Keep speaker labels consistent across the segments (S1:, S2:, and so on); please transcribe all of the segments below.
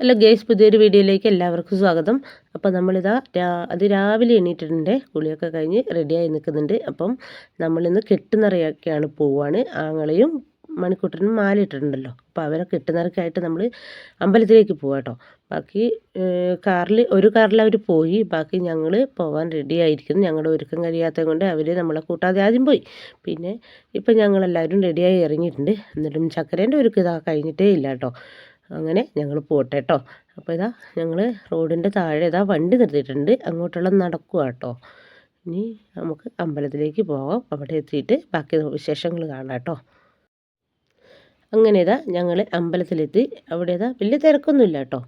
S1: Hello guys, പുതിയൊരു വീഡിയോയിലേക്ക് എല്ലാവർക്കും സ്വാഗതം. അപ്പോൾ നമ്മളിതാ രാവിലെ എണീറ്റിട്ടുണ്ട്, കുളിയൊക്കെ കഴിഞ്ഞ് റെഡിയായി നിൽക്കുന്നുണ്ട്. അപ്പം നമ്മളിന്ന് കെട്ടുനിറയൊക്കെയാണ് പോവാണ്. ആങ്ങളെയും മണിക്കൂട്ടനും മാലയിട്ടിട്ടുണ്ടല്ലോ, അപ്പോൾ അവരെ കെട്ടുനിറക്കായിട്ട് നമ്മൾ അമ്പലത്തിലേക്ക് പോവാം കേട്ടോ. ബാക്കി ഒരു കാറിൽ അവർ പോയി, ബാക്കി ഞങ്ങൾ പോകാൻ റെഡി ആയിരിക്കുന്നു. ഞങ്ങളുടെ ഒരുക്കം കഴിയാത്തത് കൊണ്ട് അവർ നമ്മളെ കൂട്ടാതെ ആദ്യം പോയി. പിന്നെ ഇപ്പം ഞങ്ങളെല്ലാവരും റെഡിയായി ഇറങ്ങിയിട്ടുണ്ട്. എന്നിട്ടും ചക്കരേൻ്റെ ഒരുക്കം ഇതാ കഴിഞ്ഞിട്ടേ ഇല്ല കേട്ടോ. അങ്ങനെ ഞങ്ങൾ പോട്ടെ കേട്ടോ. അപ്പോൾ ഇതാ ഞങ്ങൾ റോഡിൻ്റെ താഴെ ഇതാ വണ്ടി നിർത്തിയിട്ടുണ്ട്, അങ്ങോട്ടുള്ള നടക്കുക കേട്ടോ. ഇനി നമുക്ക് അമ്പലത്തിലേക്ക് പോകാം, അവിടെ എത്തിയിട്ട് ബാക്കി വിശേഷങ്ങൾ കാണാം കേട്ടോ. അങ്ങനെ ഇതാ ഞങ്ങൾ അമ്പലത്തിലെത്തി. അവിടെ ഇതാ വലിയ തിരക്കൊന്നുമില്ല കേട്ടോ.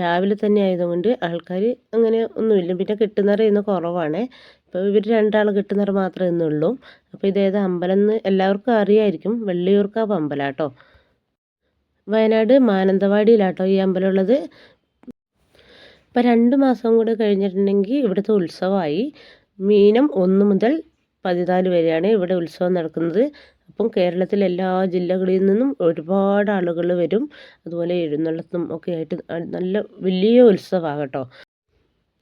S1: രാവിലെ തന്നെ ആയതുകൊണ്ട് ആൾക്കാർ അങ്ങനെ ഒന്നുമില്ല. പിന്നെ കെട്ടുനിറ ഇന്ന് കുറവാണ്. ഇപ്പോൾ ഇവർ രണ്ടാൾ കെട്ടുനിറ മാത്രമേ ഇന്നുള്ളൂ. അപ്പോൾ ഇതേത് അമ്പലം എന്ന് എല്ലാവർക്കും അറിയായിരിക്കും, വെള്ളിയൂർക്കാവ് അമ്പലം കേട്ടോ. വയനാട് മാനന്തവാടിയിലാട്ടോ ഈ അമ്പലമുള്ളത്. ഇപ്പം 2 മാസം കൂടെ കഴിഞ്ഞിട്ടുണ്ടെങ്കിൽ ഇവിടുത്തെ ഉത്സവമായി. മീനം 1 മുതൽ 14 വരെയാണ് ഇവിടെ ഉത്സവം നടക്കുന്നത്. അപ്പം കേരളത്തിലെ എല്ലാ ജില്ലകളിൽ നിന്നും ഒരുപാട് ആളുകൾ വരും. അതുപോലെ എഴുന്നള്ളത്തും ഒക്കെ ആയിട്ട് നല്ല വലിയ ഉത്സവമാണ് കേട്ടോ.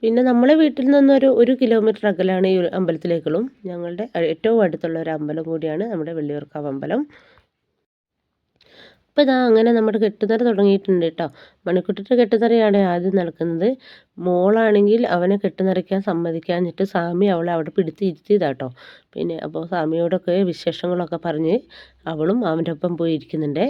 S1: പിന്നെ നമ്മളെ വീട്ടിൽ നിന്നൊരു 1 കിലോമീറ്റർ അകലാണ് ഈ അമ്പലത്തിലേക്കുള്ളും. ഞങ്ങളുടെ ഏറ്റവും അടുത്തുള്ള ഒരു അമ്പലം കൂടിയാണ് നമ്മുടെ വെള്ളിയൂർക്കാവ് അമ്പലം. അപ്പോൾ ഇതാ അങ്ങനെ നമ്മുടെ കെട്ടുനിറ തുടങ്ങിയിട്ടുണ്ട് കേട്ടോ. മണിക്കുട്ടിയുടെ കെട്ടുനിറയാണ് ആദ്യം നടക്കുന്നത്. മോളാണെങ്കിൽ അവനെ കെട്ടുനിറയ്ക്കാൻ സമ്മതിക്കാഞ്ഞിട്ട് സ്വാമി അവളെ അവിടെ പിടിച്ചിരുത്തിയതാട്ടോ. പിന്നെ അപ്പോൾ സ്വാമിയോടൊക്കെ വിശേഷങ്ങളൊക്കെ പറഞ്ഞ് അവളും അവൻ്റെ ഒപ്പം പോയി ഇരിക്കുന്നുണ്ട്.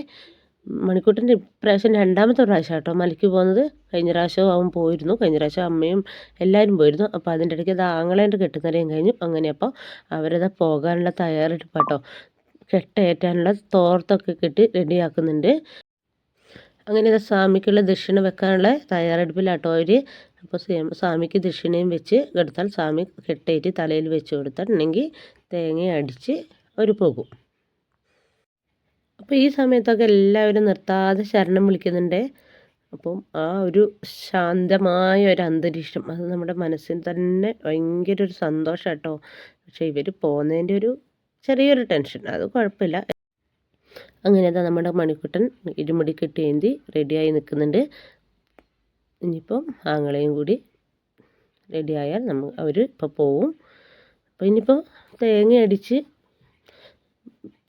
S1: മണിക്കുട്ടൻ്റെ ഇപ്രാവശ്യം 2ാമത്തെ പ്രാവശ്യം കേട്ടോ മലയ്ക്ക് പോകുന്നത്. കഴിഞ്ഞ പ്രാവശ്യവും അവൻ പോയിരുന്നു, കഴിഞ്ഞ പ്രാവശ്യം അമ്മയും എല്ലാവരും പോയിരുന്നു. അപ്പോൾ അതിൻ്റെ ഇടയ്ക്ക് അത് ആങ്ങളേൻ്റെ കെട്ടുനിറയും കഴിഞ്ഞു. അങ്ങനെ അപ്പോൾ അവരത് പോകാനുള്ള തയ്യാറെടുപ്പാട്ടോ. കെട്ടേറ്റാനുള്ള തോർത്തൊക്കെ കെട്ടി റെഡിയാക്കുന്നുണ്ട്. അങ്ങനെ സ്വാമിക്കുള്ള ദക്ഷിണ വെക്കാനുള്ള തയ്യാറെടുപ്പിലാട്ടോ അവർ. അപ്പോൾ സ്വാമിക്ക് ദക്ഷിണയും വെച്ച് കൊടുത്താൽ സ്വാമി കെട്ടേറ്റ് തലയിൽ വെച്ച് കൊടുത്തിട്ടുണ്ടെങ്കിൽ തേങ്ങ അടിച്ച് അവർ പോകും. അപ്പോൾ ഈ സമയത്തൊക്കെ എല്ലാവരും നിർത്താതെ ശരണം വിളിക്കുന്നുണ്ട്. അപ്പം ആ ഒരു ശാന്തമായ ഒരു അന്തരീക്ഷം, അത് നമ്മുടെ മനസ്സിന് തന്നെ ഭയങ്കര ഒരു സന്തോഷം കേട്ടോ. പക്ഷേ ഇവർ പോകുന്നതിൻ്റെ ഒരു ചെറിയൊരു ടെൻഷൻ, അത് കുഴപ്പമില്ല. അങ്ങനെ നമ്മുടെ മണിക്കുട്ടൻ ഇരുമുടി കെട്ടി ഏന്തി റെഡിയായി നിൽക്കുന്നുണ്ട്. ഇനിയിപ്പം ആങ്ങളെയും കൂടി റെഡിയായാൽ അവർ ഇപ്പോൾ പോവും. അപ്പോൾ ഇനിയിപ്പോൾ തേങ്ങ അടിച്ച്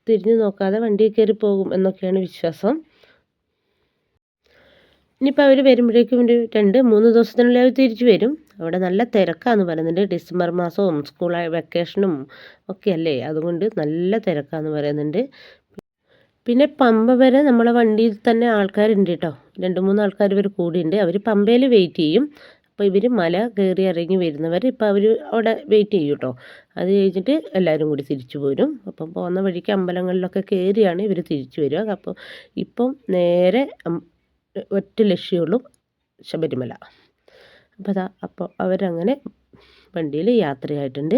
S1: തിരിഞ്ഞു നോക്കാതെ വണ്ടി കയറി പോകും എന്നൊക്കെയാണ് വിശ്വാസം. ഇനിയിപ്പോൾ അവർ വരുമ്പോഴേക്കും ഒരു 2-3 ദിവസത്തിനുള്ളിൽ അവർ തിരിച്ചു വരും. അവിടെ നല്ല തിരക്കാന്ന് പറയുന്നുണ്ട്. ഡിസംബർ മാസവും സ്കൂൾ വെക്കേഷനും ഒക്കെ അല്ലേ, അതുകൊണ്ട് നല്ല തിരക്കാന്ന് പറയുന്നുണ്ട്. പിന്നെ പമ്പ വരെ നമ്മളെ വണ്ടിയിൽ തന്നെ ആൾക്കാരുണ്ട് കേട്ടോ. 2-3 ആൾക്കാർ ഇവർ കൂടിയുണ്ട്. അവർ പമ്പയിൽ വെയിറ്റ് ചെയ്യും. അപ്പോൾ ഇവർ മല കയറി ഇറങ്ങി വരുന്നവർ ഇപ്പോൾ അവർ അവിടെ വെയിറ്റ് ചെയ്യും കേട്ടോ. അത് കഴിഞ്ഞിട്ട് എല്ലാവരും കൂടി തിരിച്ചു പോരും. അപ്പം പോകുന്ന വഴിക്ക് അമ്പലങ്ങളിലൊക്കെ കയറിയാണ് ഇവർ തിരിച്ചു വരിക. അപ്പോൾ ഇപ്പം നേരെ ഒറ്റ ലക്ഷ്യമുള്ളൂ, ശബരിമല. അപ്പോൾ അവരങ്ങനെ വണ്ടിയിൽ യാത്രയായിട്ടുണ്ട്.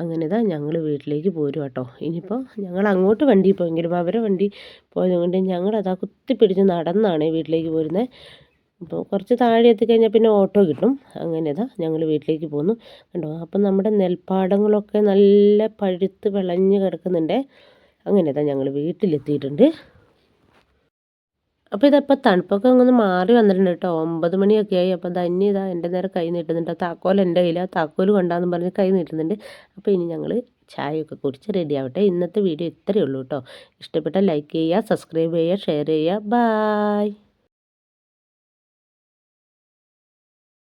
S1: അങ്ങനെ ഞങ്ങൾ വീട്ടിലേക്ക് പോരും കേട്ടോ. ഇനിയിപ്പോൾ ഞങ്ങൾ അങ്ങോട്ട് വണ്ടി പോയെങ്കിലും അവരെ വണ്ടി പോയതുകൊണ്ട് ഞങ്ങളതാ കുത്തിപ്പിടിച്ച് നടന്നാണ് വീട്ടിലേക്ക് പോരുന്നത്. അപ്പോൾ കുറച്ച് താഴെ എത്തിക്കഴിഞ്ഞാൽ പിന്നെ ഓട്ടോ കിട്ടും. അങ്ങനെ ഞങ്ങൾ വീട്ടിലേക്ക് പോന്നു കണ്ടോ. അപ്പം നമ്മുടെ നെൽപ്പാടങ്ങളൊക്കെ നല്ല പഴുത്ത് വിളഞ്ഞ് കിടക്കുന്നുണ്ട്. അങ്ങനെ ഞങ്ങൾ വീട്ടിലെത്തിയിട്ടുണ്ട്. അപ്പോൾ ഇതപ്പോൾ തണുപ്പൊക്കെ ഒന്ന് മാറി വന്നിട്ടുണ്ട് കേട്ടോ. 9 മണിയൊക്കെ ആയി. അപ്പോൾ ധന്യ എൻ്റെ നേരെ കൈ നീട്ടുന്നുണ്ട്. താക്കോൽ എൻ്റെ കയ്യിലാണ്, താക്കോൽ കൊണ്ടാന്ന് പറഞ്ഞ് കൈ നീട്ടുന്നുണ്ട്. അപ്പോൾ ഇനി ഞങ്ങൾ ചായയൊക്കെ കുടിച്ച് റെഡി ആവട്ടെ. ഇന്നത്തെ വീഡിയോ ഇത്രയേ ഉള്ളൂ കേട്ടോ. ഇഷ്ടപ്പെട്ടാൽ ലൈക്ക് ചെയ്യുക, സബ്സ്ക്രൈബ് ചെയ്യുക, ഷെയർ ചെയ്യുക. ബായ്.